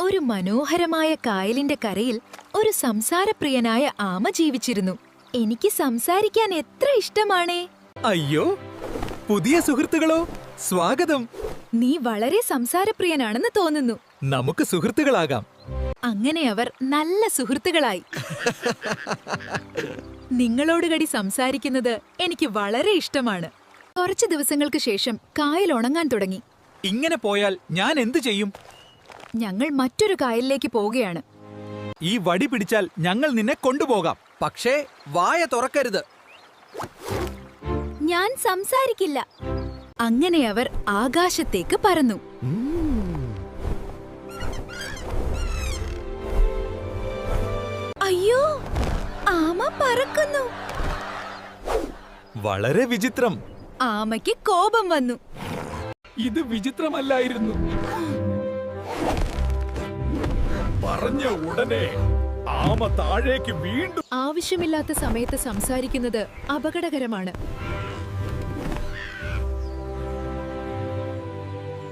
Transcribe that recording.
ഒരു മനോഹരമായ കായലിന്റെ കരയിൽ ഒരു സംസാരപ്രിയനായ ആമ ജീവിച്ചിരുന്നു. എനിക്ക് സംസാരിക്കാൻ എത്ര ഇഷ്ടമാണേ. അയ്യോ, പുതിയ സുഹൃത്തുക്കളോ? സ്വാഗതം. നീ വളരെ സംസാരപ്രിയനാണെന്ന് തോന്നുന്നു. നമുക്ക് സുഹൃത്തുക്കളാകാം. അങ്ങനെ അവർ നല്ല സുഹൃത്തുക്കളായി. നിങ്ങളോടുകൂടി സംസാരിക്കുന്നത് എനിക്ക് വളരെ ഇഷ്ടമാണ്. കുറച്ചു ദിവസങ്ങൾക്ക് ശേഷം കായൽ ഉണങ്ങാൻ തുടങ്ങി. ഇങ്ങനെ പോയാൽ ഞാൻ എന്തു ചെയ്യും? ഞങ്ങൾ മറ്റൊരു കായലിലേക്ക് പോവുകയാണ്. ഈ വടി പിടിച്ചാൽ ഞങ്ങൾ നിന്നെ കൊണ്ടുപോകാം. പക്ഷേ വായ തുറക്കരുത്. ഞാൻ സംസാരിക്കില്ല. അങ്ങനെ അവർ ആകാശത്തേക്ക് പറന്നു. അയ്യോ, ആമ പറക്കുന്നു. വളരെ വിചിത്രം. ആമയ്ക്ക് കോപം വന്നു. ഇത് വിചിത്രമല്ലായിരുന്നു. പറഞ്ഞ ഉടനെ ആമ താഴേക്ക് വീണ്ടും. ആവശ്യമില്ലാത്ത സമയത്ത് സംസാരിക്കുന്നത് അപകടകരമാണ്.